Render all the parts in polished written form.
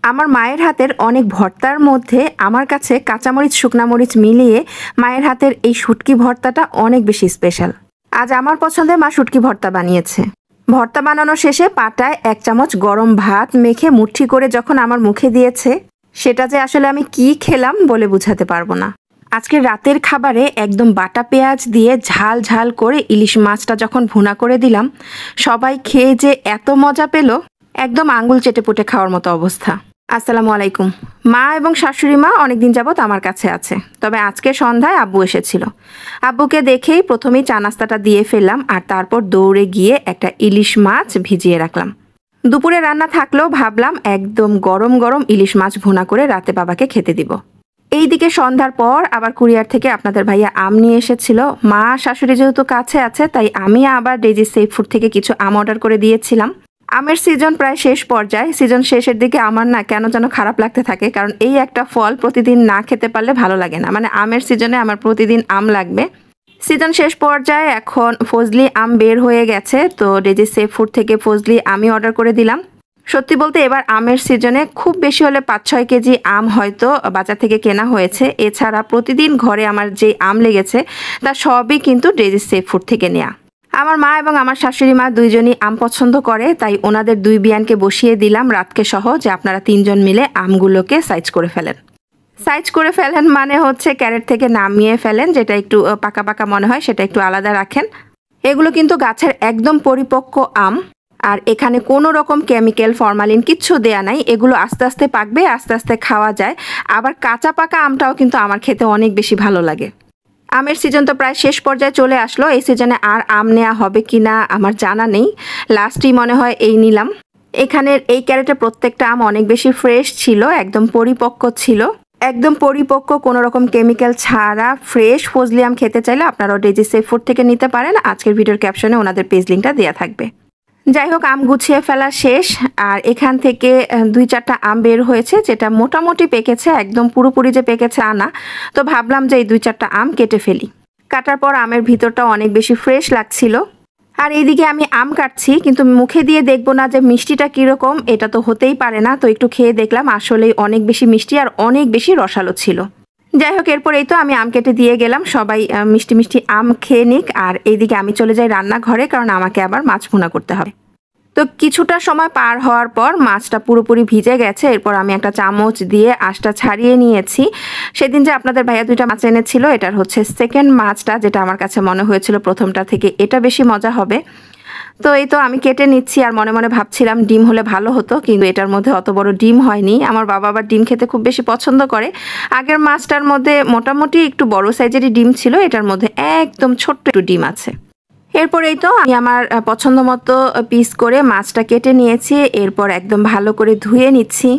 আমার মায়ের হাতের অনেক ভর্তার মধ্যে আমার কাছে কাঁচামরিচ শুকনা মরিচ মিলিয়ে মায়ের হাতের এই শুটকি ভর্তাটা অনেক বেশি স্পেশাল। আজ আমার পছন্দের মা শুটকি ভর্তা বানিয়েছে। ভর্তা বানানো শেষে পাটায় 1 চামচ গরম ভাত মেখে মুঠি করে যখন আমার মুখে দিয়েছে, সেটা যে আসলে আমি কি খেলাম বলে বোঝাতে পারবো না। আজকে রাতের খাবারে একদম বাটা পেঁয়াজ দিয়ে ঝাল ঝাল করে ইলিশ মাছটা যখন ভুনা করে দিলাম, সবাই খেয়ে যে এত মজা পেল, একদম আঙ্গুল চেটে পুটে খাওয়ার মতো অবস্থা। আসসালামু আলাইকুম। মা এবং শাশুড়ি মা অনেকদিন যাবত আমার কাছে আছে, তবে আজকে সন্ধ্যায় আব্বু এসেছিল। আব্বুকে দেখেই প্রথমেই চা নাস্তাটা দিয়ে ফেললাম, আর তারপর দৌড়ে গিয়ে একটা ইলিশ মাছ ভিজিয়ে রাখলাম। দুপুরে রান্না থাকলেও ভাবলাম একদম গরম গরম ইলিশ মাছ ভুনা করে রাতে বাবাকে খেতে দিব। এইদিকে সন্ধ্যার পর আবার কুরিয়ার থেকে আপনাদের ভাইয়া আম নিয়ে এসেছিল। মা শাশুড়ি যেহেতু কাছে আছে, তাই আমি আবার ডেজি সেফ ফুড থেকে কিছু আম অর্ডার করে দিয়েছিলাম। আমের সিজন প্রায় শেষ পর্যায়ে, সিজন শেষের দিকে আমার না কেন যেন খারাপ লাগতে থাকে, কারণ এই একটা ফল প্রতিদিন না খেতে পারলে ভালো লাগে না। মানে আমের সিজনে আমার প্রতিদিন আম লাগবে। সিজন শেষ পর্যায়ে এখন ফজলি আম বের হয়ে গেছে, তো ডেজি সেফ ফুড থেকে ফজলি আমি অর্ডার করে দিলাম। সত্যি বলতে এবার আমের সিজনে খুব বেশি হলে 5-6 কেজি আম হয়তো বাজার থেকে কেনা হয়েছে। এছাড়া প্রতিদিন ঘরে আমার যে আম লেগেছে তা সবই কিন্তু ডেজি সেফ ফুড থেকে নেওয়া। আমার মা এবং আমার শাশুড়ি মা দুইজনই আম পছন্দ করে, তাই ওনাদের 2 বিয়ানকে বসিয়ে দিলাম রাতকে সহ, যে আপনারা 3 জন মিলে আমগুলোকে সাইজ করে ফেলেন। সাইজ করে ফেলেন মানে হচ্ছে ক্যারেট থেকে নামিয়ে ফেলেন, যেটা একটু পাকা পাকা মনে হয় সেটা একটু আলাদা রাখেন। এগুলো কিন্তু গাছের একদম পরিপক্ক আম, আর এখানে কোনো রকম কেমিক্যাল ফরমালিন কিচ্ছু দেয়া নাই। এগুলো আস্তে আস্তে পাকবে, আস্তে আস্তে খাওয়া যায়। আবার কাঁচা পাকা আমটাও কিন্তু আমার খেতে অনেক বেশি ভালো লাগে। আমের সিজন তো প্রায় শেষ পর্যায়ে চলে আসলো। এই সিজনে আর আম নেওয়া হবে কিনা আমার জানা নেই, লাস্টই মনে হয় এই নিলাম। এখানের এই ক্যারেটে প্রত্যেকটা আম অনেক বেশি ফ্রেশ ছিল, একদম পরিপক্ক ছিল। একদম পরিপক্ক কোনো রকম কেমিক্যাল ছাড়া ফ্রেশ ফজলি আম খেতে চাইলে আপনারাও ডেজি সেফ ফুড থেকে নিতে পারেন। আজকের ভিডিওর ক্যাপশনে ওনাদের পেজ লিঙ্কটা দেওয়া থাকবে। যাই হোক, আম গুছিয়ে ফেলা শেষ, আর এখান থেকে 2-4টা আম বের হয়েছে, যেটা মোটামুটি পেকেছে, একদম পুরোপুরি যে পেকেছে আনা। তো ভাবলাম যে এই 2-4টা আম কেটে ফেলি। কাটার পর আমের ভিতরটা অনেক বেশি ফ্রেশ লাগছিল। আর এইদিকে আমি আম কাটছি, কিন্তু মুখে দিয়ে দেখবো না যে মিষ্টিটা কীরকম, এটা তো হতেই পারে না। তো একটু খেয়ে দেখলাম, আসলেই অনেক বেশি মিষ্টি আর অনেক বেশি রসালো ছিল। যাই হোক, এরপর এই তো আমি আম কেটে দিয়ে গেলাম, সবাই মিষ্টি মিষ্টি আম খেয়ে নিক। আর এইদিকে আমি চলে যাই রান্নাঘরে, কারণ আমাকে আবার মাছ ভুনা করতে হবে। তো কিছুটা সময় পার হওয়ার পর মাছটা পুরোপুরি ভিজে গেছে। এরপর আমি একটা চামচ দিয়ে আঁশটা ছাড়িয়ে নিয়েছি। সেদিন যে আপনাদের ভাইয়া 2টা মাছ এনেছিল, এটার হচ্ছে সেকেন্ড মাছটা, যেটা আমার কাছে মনে হয়েছিল প্রথমটা থেকে এটা বেশি মজা হবে। তো এই তো আমি কেটে নিচ্ছি, আর মনে মনে ভাবছিলাম ডিম হলে ভালো হতো, কিন্তু এটার মধ্যে অত বড় ডিম হয়নি। আমার বাবা আবার ডিম খেতে খুব বেশি পছন্দ করে। আগের মাছটার মধ্যে মোটামুটি একটু বড় সাইজেরই ডিম ছিল, এটার মধ্যে একদম ছোট্ট একটু ডিম আছে। এরপর এই তো আমি আমার পছন্দ মতো পিস করে মাছটা কেটে নিয়েছি। এরপর একদম ভালো করে ধুয়ে নিচ্ছি।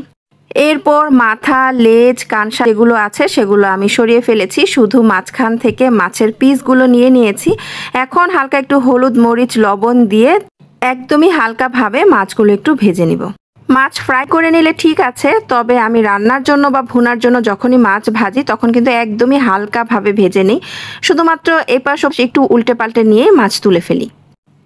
এরপর মাথা, লেজ, কানসা যেগুলো আছে সেগুলো আমি সরিয়ে ফেলেছি, শুধু মাঝখান থেকে মাছের পিসগুলো নিয়ে নিয়েছি। এখন হালকা একটু হলুদ, মরিচ, লবণ দিয়ে একদমই হালকাভাবে মাছগুলো একটু ভেজে নিব। মাছ ফ্রাই করে নিলে ঠিক আছে, তবে আমি রান্নার জন্য বা ভুনার জন্য যখনই মাছ ভাজি তখন কিন্তু একদমই হালকাভাবে ভেজে নিই। শুধুমাত্র এপাশ ওপাশ একটু উল্টে পাল্টে নিয়ে মাছ তুলে ফেলি।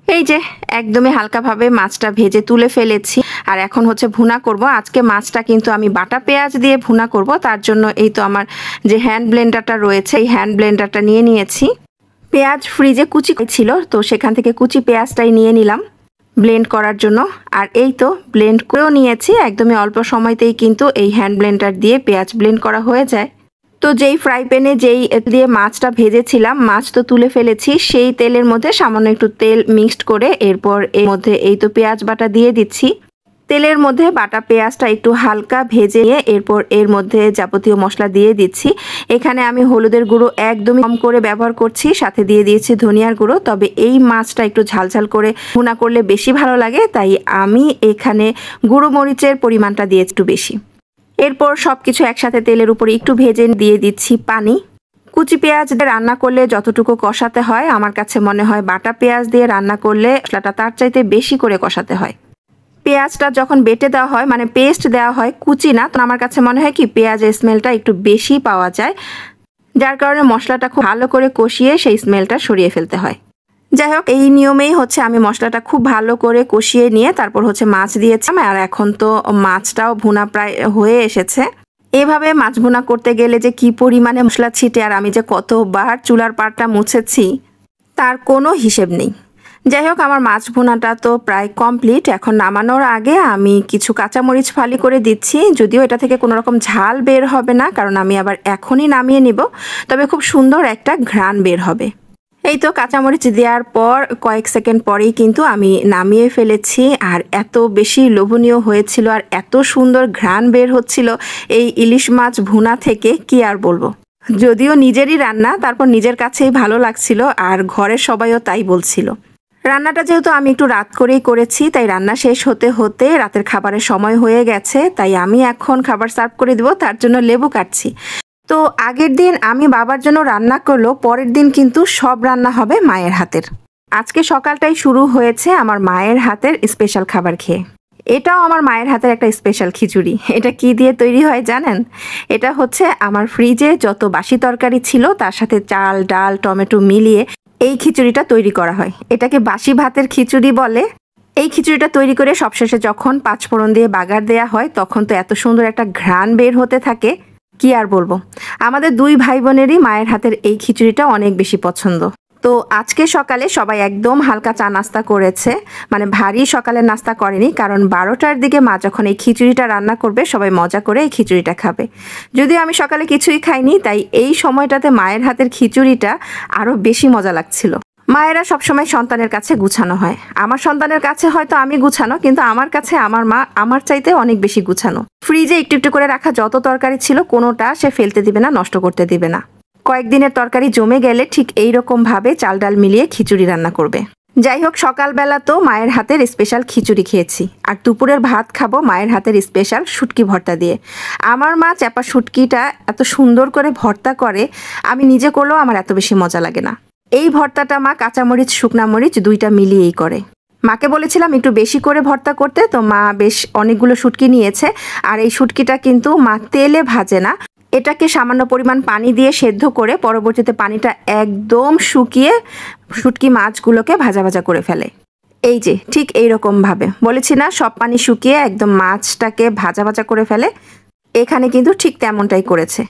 এই যে একদমই হালকাভাবে মাছটা ভেজে তুলে ফেলেছি। আর এখন হচ্ছে ভুনা করব। আজকে মাছটা কিন্তু আমি বাটা পেঁয়াজ দিয়ে ভুনা করব। তার জন্য এই তো আমার যে হ্যান্ড ব্লেন্ডারটা রয়েছে, এই হ্যান্ড ব্লেন্ডারটা নিয়ে নিয়েছি। পেঁয়াজ ফ্রিজে কুচি ছিল, তো সেখান থেকে কুচি পেঁয়াজটাই নিয়ে নিলাম ব্লেন্ড করার জন্য। আর এই তো ব্লেন্ড করেও নিয়েছি। একদমই অল্প সময়তেই কিন্তু এই হ্যান্ড ব্লেন্ডার দিয়ে পেঁয়াজ ব্লেন্ড করা হয়ে যায়। তো যেই ফ্রাই প্যানে যেই দিয়ে মাছটা ভেজেছিলাম, মাছ তো তুলে ফেলেছি, সেই তেলের মধ্যে সামান্য একটু তেল মিক্সড করে এরপর এর মধ্যে এই তো পেঁয়াজ বাটা দিয়ে দিচ্ছি। তেলের মধ্যে বাটা পেঁয়াজটা একটু হালকা ভেজে নিয়ে এরপর এর মধ্যে যাবতীয় মশলা দিয়ে দিচ্ছি। এখানে আমি হলুদের গুঁড়ো একদমই কম করে ব্যবহার করছি, সাথে দিয়ে দিয়েছি ধনিয়ার গুঁড়ো। তবে এই মাছটা একটু ঝালঝাল করে ভুনা করলে বেশি ভালো লাগে, তাই আমি এখানে গুঁড়ো মরিচের পরিমাণটা দিয়ে একটু বেশি। এরপর সব কিছু একসাথে তেলের উপরে একটু ভেজে দিয়ে দিচ্ছি পানি। কুচি পেঁয়াজ দিয়ে রান্না করলে যতটুকু কষাতে হয়, আমার কাছে মনে হয় বাটা পেঁয়াজ দিয়ে রান্না করলে মশলাটা তার চাইতে বেশি করে কষাতে হয়। পেঁয়াজটা যখন বেটে দেওয়া হয়, মানে পেস্ট দেওয়া হয়, কুচি না, তো আমার কাছে মনে হয় কি পেঁয়াজের স্মেলটা একটু বেশি পাওয়া যায়, যার কারণে মশলাটা খুব ভালো করে কষিয়ে সেই স্মেলটা সরিয়ে ফেলতে হয়। যাই হোক, এই নিয়মেই হচ্ছে আমি মশলাটা খুব ভালো করে কষিয়ে নিয়ে তারপর হচ্ছে মাছ দিয়েছিলাম। আর এখন তো মাছটাও ভুনা প্রায় হয়ে এসেছে। এভাবে মাছ ভুনা করতে গেলে যে কি পরিমাণে মশলা ছিটে আর আমি যে কতবার চুলার পাড়টা মুছেছি তার কোনো হিসেব নেই। যাই হোক, আমার মাছ ভুনাটা তো প্রায় কমপ্লিট। এখন নামানোর আগে আমি কিছু কাঁচামরিচ ফালি করে দিচ্ছি, যদিও এটা থেকে কোনো রকম ঝাল বের হবে না, কারণ আমি আবার এখনই নামিয়ে নিব, তবে খুব সুন্দর একটা ঘ্রাণ বের হবে। এই তো কাঁচামরিচ দেওয়ার পর কয়েক সেকেন্ড পরেই কিন্তু আমি নামিয়ে ফেলেছি। আর এত বেশি লোভনীয় হয়েছিল আর এত সুন্দর ঘ্রাণ বের হচ্ছিল এই ইলিশ মাছ ভুনা থেকে, কি আর বলবো। যদিও নিজেরই রান্না, তারপর নিজের কাছেই ভালো লাগছিল আর ঘরের সবাইও তাই বলছিল। রান্নাটা যেহেতু আমি একটু রাত করেই করেছি, তাই রান্না শেষ হতে হতে রাতের খাবারের সময় হয়ে গেছে। তাই আমি এখন খাবার সার্ভ করে দেবো, তার জন্য লেবু কাটছি। তো আগের দিন আমি বাবার জন্য রান্না করলো, পরের দিন কিন্তু সব রান্না হবে মায়ের হাতের। আজকে সকালটাই শুরু হয়েছে আমার মায়ের হাতের স্পেশাল খাবার খেয়ে। এটাও আমার মায়ের হাতের একটা স্পেশাল খিচুড়ি। এটা কি দিয়ে তৈরি হয় জানেন? এটা হচ্ছে আমার ফ্রিজে যত বাসি তরকারি ছিল তার সাথে চাল, ডাল, টমেটো মিলিয়ে এই খিচুড়িটা তৈরি করা হয়। এটাকে বাসি ভাতের খিচুড়ি বলে। এই খিচুড়িটা তৈরি করে সবশেষে যখন পাঁচফোড়ন দিয়ে বাগার দেয়া হয় তখন তো এত সুন্দর একটা ঘ্রাণ বের হতে থাকে, কি আর বলবো। আমাদের দুই ভাই বোনেরই মায়ের হাতের এই খিচুড়িটা অনেক বেশি পছন্দ। তো আজকে সকালে সবাই একদম হালকা চা নাস্তা করেছে, মানে ভারী সকালের নাস্তা করেনি, কারণ 12টার দিকে মা যখন এই খিচুড়িটা রান্না করবে সবাই মজা করে এই খিচুড়িটা খাবে। যদিও আমি সকালে কিছুই খাইনি, তাই এই সময়টাতে মায়ের হাতের খিচুড়িটা আরও বেশি মজা লাগছিল। মায়েরা সবসময় সন্তানের কাছে গুছানো হয়। আমার সন্তানের কাছে হয়তো আমি গুছানো, কিন্তু আমার কাছে আমার মা আমার চাইতে অনেক বেশি গুছানো। ফ্রিজে একটু একটু করে রাখা যত তরকারি ছিল কোনোটা সে ফেলতে দিবে না, নষ্ট করতে দিবে না। কয়েকদিনের তরকারি জমে গেলে ঠিক এইরকম ভাবে চাল ডাল মিলিয়ে খিচুড়ি রান্না করবে। যাই হোক, সকালবেলা তো মায়ের হাতের স্পেশাল খিচুড়ি খেয়েছি, আর দুপুরের ভাত খাবো মায়ের হাতের স্পেশাল শুটকি ভর্তা দিয়ে। আমার মা চাপা শুটকিটা এত সুন্দর করে ভর্তা করে, আমি নিজে করলেও আমার এত বেশি মজা লাগে না। এই ভর্তাটা মা কাঁচামরিচ, শুকনা মরিচ দুইটা মিলিয়েই করে। মাকে বলেছিলাম একটু বেশি করে ভর্তা করতে, তো মা বেশ অনেকগুলো শুটকি নিয়েছে। আর এই শুটকিটা কিন্তু মা তেলে ভাজে না, এটাকে সামান্য পরিমাণ পানি দিয়ে সেদ্ধ করে পরবর্তীতে পানিটা একদম শুকিয়ে শুটকি মাছগুলোকে ভাজা ভাজা করে ফেলে। এই যে ঠিক এইরকমভাবে বলেছি না, সব পানি শুকিয়ে একদম মাছটাকে ভাজা ভাজা করে ফেলে, এখানে কিন্তু ঠিক তেমনটাই করেছে।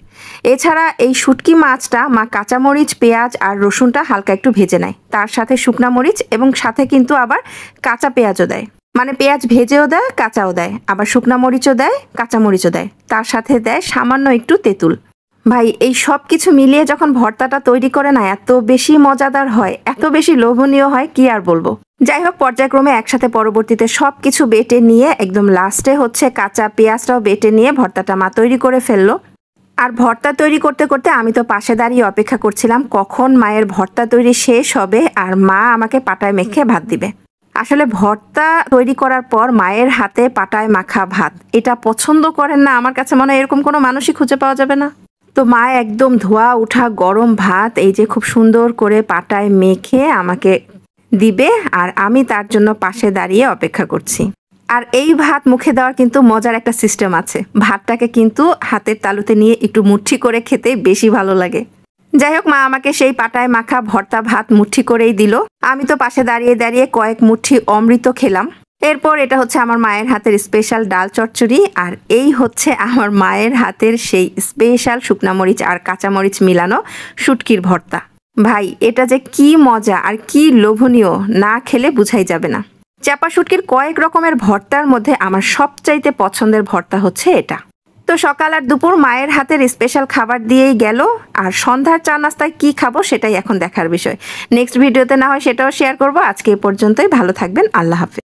এছাড়া এই শুটকি মাছটা মা কাঁচামরিচ, পেঁয়াজ আর রসুনটা হালকা একটু ভেজে নেয়, তার সাথে শুকনা মরিচ এবং সাথে কিন্তু আবার কাঁচা পেঁয়াজও দেয়। মানে পেঁয়াজ ভেজেও দেয়, কাঁচাও দেয়, আবার শুকনা মরিচও দেয়, কাঁচা মরিচও দেয়, তার সাথে দেয় সামান্য একটু তেঁতুল। ভাই, এই সব কিছু মিলিয়ে যখন ভর্তাটা তৈরি করে না, এত বেশি মজাদার হয়, এত বেশি লোভনীয় হয়, কি আর বলবো। যাই হোক, পর্যায়ক্রমে একসাথে পরবর্তীতে সব কিছু বেটে নিয়ে একদম লাস্টে হচ্ছে কাঁচা পেঁয়াজটাও বেটে নিয়ে ভর্তাটা মা তৈরি করে ফেললো। আর ভর্তা তৈরি করতে করতে আমি তো পাশে দাঁড়িয়ে অপেক্ষা করছিলাম কখন মায়ের ভর্তা তৈরি শেষ হবে আর মা আমাকে পাটায় মেখে ভাত দিবে। আসলে ভর্তা তৈরি করার পর মায়ের হাতে পাটায় মাখা ভাত, এটা পছন্দ করেন না আমার কাছে মনে হয় এরকম কোনো মানুষই খুঁজে পাওয়া যাবে না। তো মা একদম ধোয়া উঠা গরম ভাত এই যে খুব সুন্দর করে পাটায় মেখে আমাকে দিবে, আর আমি তার জন্য পাশে দাঁড়িয়ে অপেক্ষা করছি। আর এই ভাত মুখে দেওয়ার কিন্তু মজার একটা সিস্টেম আছে। ভাতটাকে কিন্তু হাতের তালুতে নিয়ে একটু মুঠি করে খেতে বেশি ভালো লাগে। যাই হোক, মা আমাকে সেই পাটায় মাখা ভর্তা ভাত মুঠি করেই দিল। আমি তো পাশে দাঁড়িয়ে দাঁড়িয়ে কয়েক মুঠি অমৃত খেলাম। এরপর এটা হচ্ছে আমার মায়ের হাতের স্পেশাল ডাল চচ্চড়ি, আর এই হচ্ছে আমার মায়ের হাতের সেই স্পেশাল শুকনা মরিচ আর কাঁচামরিচ মিলানো শুটকির ভর্তা। ভাই, এটা যে কি মজা আর কি লোভনীয়, না খেলে বুঝাই যাবে না। চাপা শুটকির কয়েক রকমের ভর্তার মধ্যে আমার সবচাইতে পছন্দের ভর্তা হচ্ছে এটা। তো সকাল আর দুপুর মায়ের হাতের স্পেশাল খাবার দিয়েই গেল, আর সন্ধ্যার চা নাস্তায় কি খাবো সেটাই এখন দেখার বিষয়। নেক্সট ভিডিওতে না হয় সেটাও শেয়ার করবো। আজকে এ পর্যন্তই, ভালো থাকবেন, আল্লাহ হাফেজ।